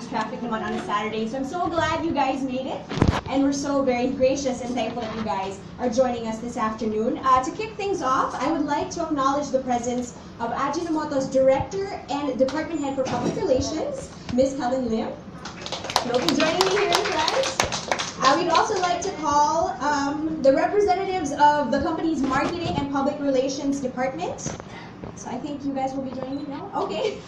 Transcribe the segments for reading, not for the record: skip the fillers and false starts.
maraming traffic naman on a Saturday. So I'm so glad you guys made it. And we're so very gracious and thankful that you guys are joining us this afternoon. To kick things off, I would like to acknowledge the presence of Ajinomoto's Director and Department Head for Public Relations, Ms. Helen Lim. She'll be joining me here in front. We'd also like to call the representatives of the company's Marketing and Public Relations Department. So I think you guys will be joining me now? Okay.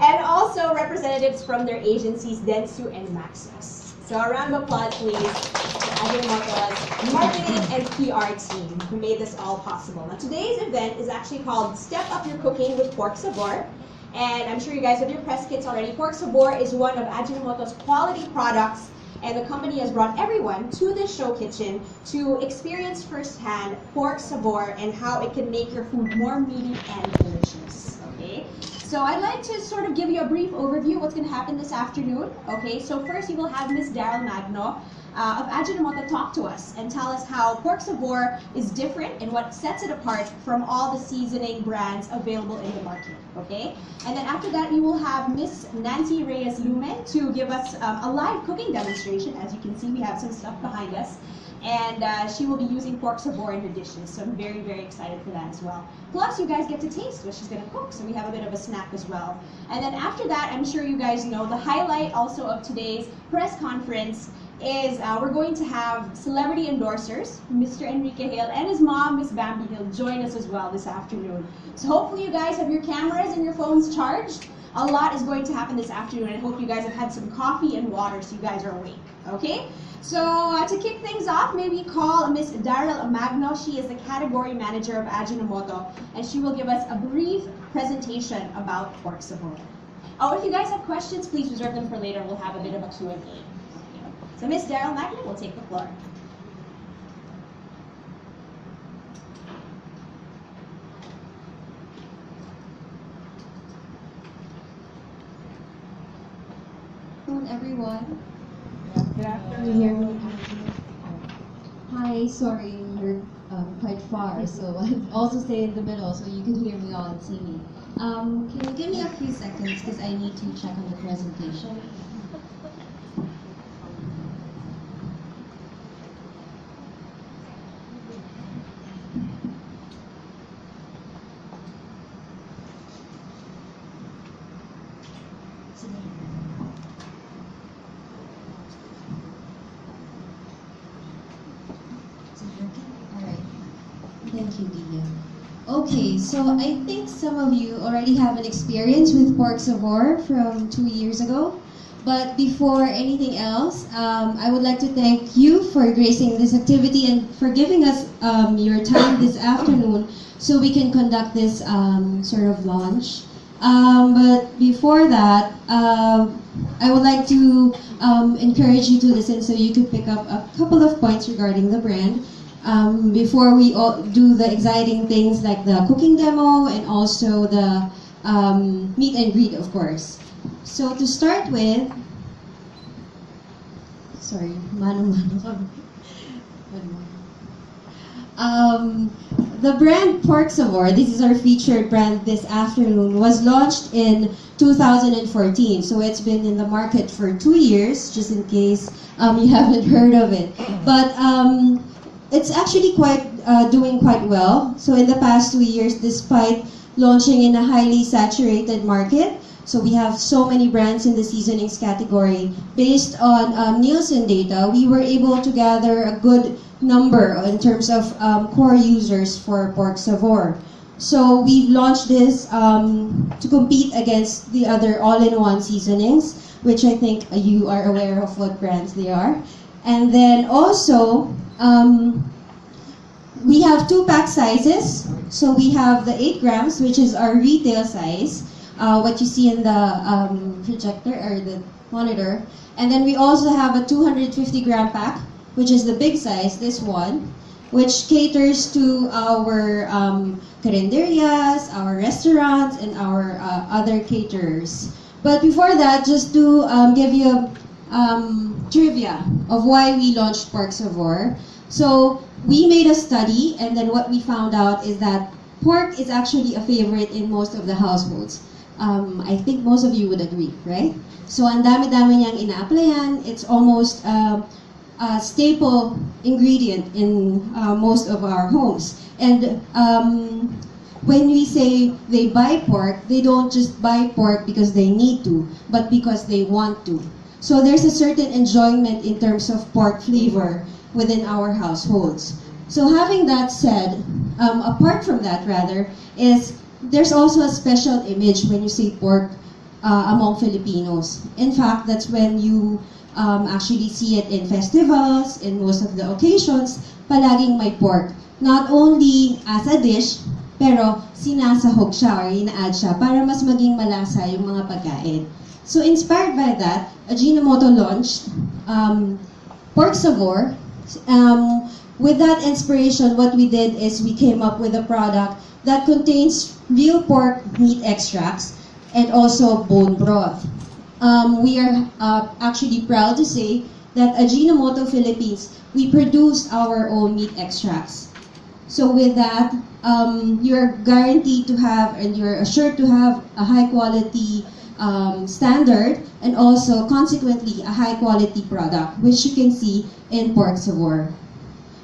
And also representatives from their agencies, Dentsu and Maxis. So a round of applause, please, to Ajinomoto's marketing and PR team who made this all possible. Now today's event is actually called Step Up Your Cooking with PorkSavor. And I'm sure you guys have your press kits already. PorkSavor is one of Ajinomoto's quality products, and the company has brought everyone to this show kitchen to experience firsthand PorkSavor and how it can make your food more meaty and delicious. Okay, so I'd like to sort of give you a brief overview of what's going to happen this afternoon. Okay, so first you will have Ms. Daryl Magno of Ajinomoto talk to us and tell us how PorkSavor is different and what sets it apart from all the seasoning brands available in the market. Okay, and then after that we will have Miss Nancy Reyes Lumen to give us a live cooking demonstration. As you can see, we have some stuff behind us, and she will be using PorkSavor in her dishes, so I'm very, very excited for that as well. Plus, you guys get to taste what she's going to cook, so we have a bit of a snack as well. And then after that, I'm sure you guys know the highlight also of today's press conference is we're going to have celebrity endorsers, Mr. Enrique Hill and his mom, Miss Bambi Hill, join us as well this afternoon. So hopefully you guys have your cameras and your phones charged. A lot is going to happen this afternoon, and I hope you guys have had some coffee and water so you guys are awake, okay? So to kick things off, may we call Miss Daryl Magno. She is the category manager of Ajinomoto, and she will give us a brief presentation about PorkSavor. Oh, if you guys have questions, please reserve them for later. We'll have a bit of a Q&A. So Ms. Daryl Magno will take the floor. Hello everyone. Good afternoon. Hi, sorry, you're quite far, so I'll also stay in the middle so you can hear me all and see me. Can you give me a few seconds because I need to check on the presentation? Thank you, Dia. Okay, so I think some of you already have an experience with PorkSavor from 2 years ago. But before anything else, I would like to thank you for gracing this activity and for giving us your time this afternoon so we can conduct this sort of launch. But before that, I would like to encourage you to listen so you could pick up a couple of points regarding the brand. Before we all do the exciting things like the cooking demo and also the meet and greet, of course. So to start with, sorry, the brand PorkSavor, this is our featured brand this afternoon, was launched in 2014. So it's been in the market for 2 years, just in case you haven't heard of it. But it's actually doing quite well. So in the past 2 years, despite launching in a highly saturated market, so we have so many brands in the seasonings category. Based on Nielsen data, we were able to gather a good number in terms of core users for PorkSavor. So we've launched this to compete against the other all-in-one seasonings, which I think you are aware of what brands they are. And then also, we have 2 pack sizes. So we have the 8 grams, which is our retail size, what you see in the projector or the monitor. And then we also have a 250 gram pack, which is the big size, this one, which caters to our carinderias, our restaurants, and our other caterers. But before that, just to give you trivia of why we launched PorkSavor. So we made a study, and then what we found out is that pork is actually a favorite in most of the households. I think most of you would agree, right? So ang dami-dami niyang ina-applyan. It's almost a staple ingredient in most of our homes. And when we say they buy pork, they don't just buy pork because they need to, but because they want to. So there's a certain enjoyment in terms of pork flavor within our households. So having that said, apart from that rather, is there's also a special image when you say pork among Filipinos. In fact, that's when you actually see it in festivals, in most of the occasions, palaging may pork. Not only as a dish, pero sinasahog siya or ina-add siya para mas maging malasa yung mga pagkain. So inspired by that, Ajinomoto launched PorkSavor. With that inspiration, what we did is we came up with a product that contains real pork meat extracts and also bone broth. We are actually proud to say that Ajinomoto Philippines, we produce our own meat extracts. So with that, you're guaranteed to have and you're assured to have a high quality standard and also consequently a high quality product, which you can see in PorkSavor.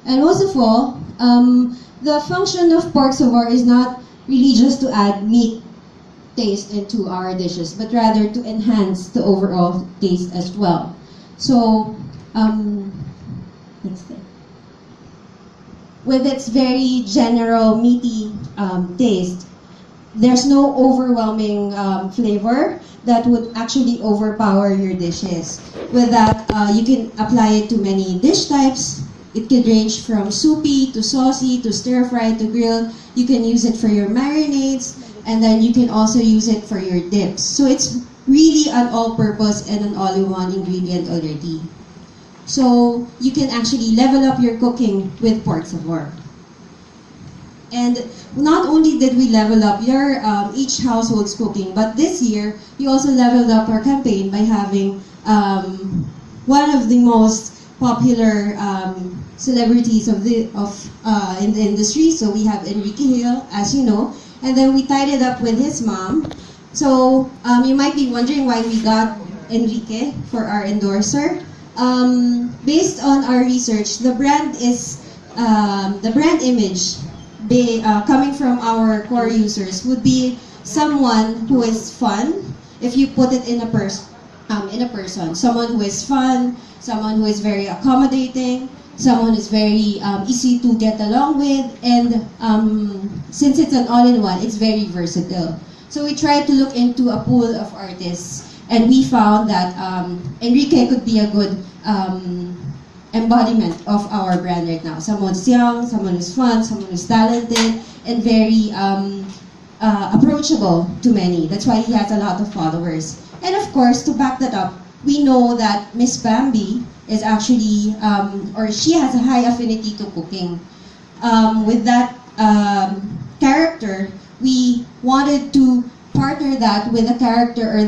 And most of all, the function of PorkSavor is not really just to add meat taste into our dishes, but rather to enhance the overall taste as well. So, let's see. With its very general meaty taste, there's no overwhelming flavor that would actually overpower your dishes. With that, you can apply it to many dish types. It could range from soupy to saucy to stir-fry to grilled. You can use it for your marinades, and then you can also use it for your dips. So it's really an all-purpose and an all-in-one ingredient already. So you can actually level up your cooking with PorkSavor. And not only did we level up your each household's cooking, but this year we also leveled up our campaign by having one of the most popular celebrities in the industry. So we have Enrique Hill, as you know, and then we tied it up with his mom. So you might be wondering why we got Enrique for our endorser. Based on our research, the brand image coming from our core users would be someone who is fun. If you put it in a person, someone who is fun, someone who is very accommodating, someone who is very easy to get along with, and since it's an all-in-one, it's very versatile. So we tried to look into a pool of artists, and we found that Enrique could be a good embodiment of our brand right now. Someone who's young, someone who's fun, someone who's talented, and very approachable to many. That's why he has a lot of followers. And of course, to back that up, we know that Miss Bambi is actually, or she has a high affinity to cooking. With that character, we wanted to partner that with a character or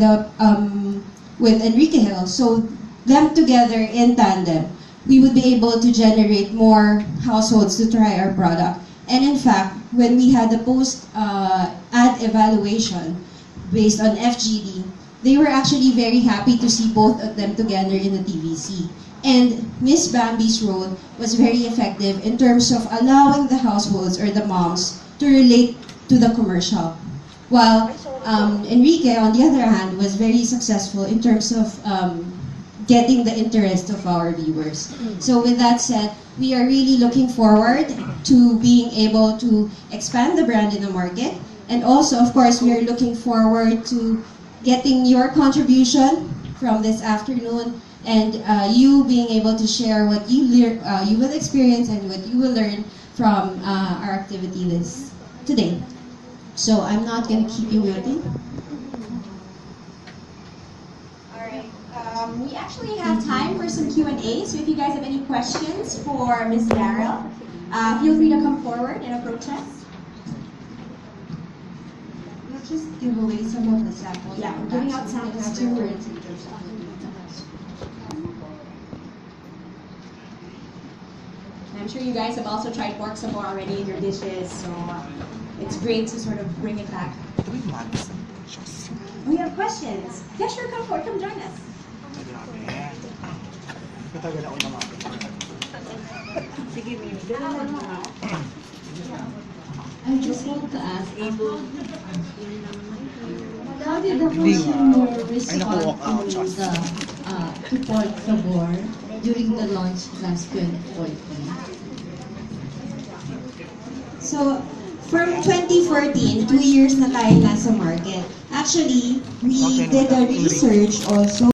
with Enrique Hill. So them together in tandem, we would be able to generate more households to try our product. And in fact, when we had the post-ad evaluation based on FGD, they were actually very happy to see both of them together in the TVC. And Miss Bambi's role was very effective in terms of allowing the households or the moms to relate to the commercial. While Enrique, on the other hand, was very successful in terms of getting the interest of our viewers. So with that said, we are really looking forward to being able to expand the brand in the market. And also, of course, we are looking forward to getting your contribution from this afternoon and you being able to share what you will experience and what you will learn from our activity list today. So I'm not going to keep you waiting. We actually have time for some Q&A, so if you guys have any questions for Ms. Daryl, feel free to come forward and approach us. We'll just give away some of the samples. Yeah, we're giving out samples too. I'm sure you guys have also tried PorkSavor already in your dishes, so it's great to sort of bring it back. We have questions. Yeah, sure, come forward. Come join us. I just want to ask, how did the consumer respond to PorkSavor during the launch last 2014? So, from 2014, 2 years na tayo nasa market. Actually, we did a research also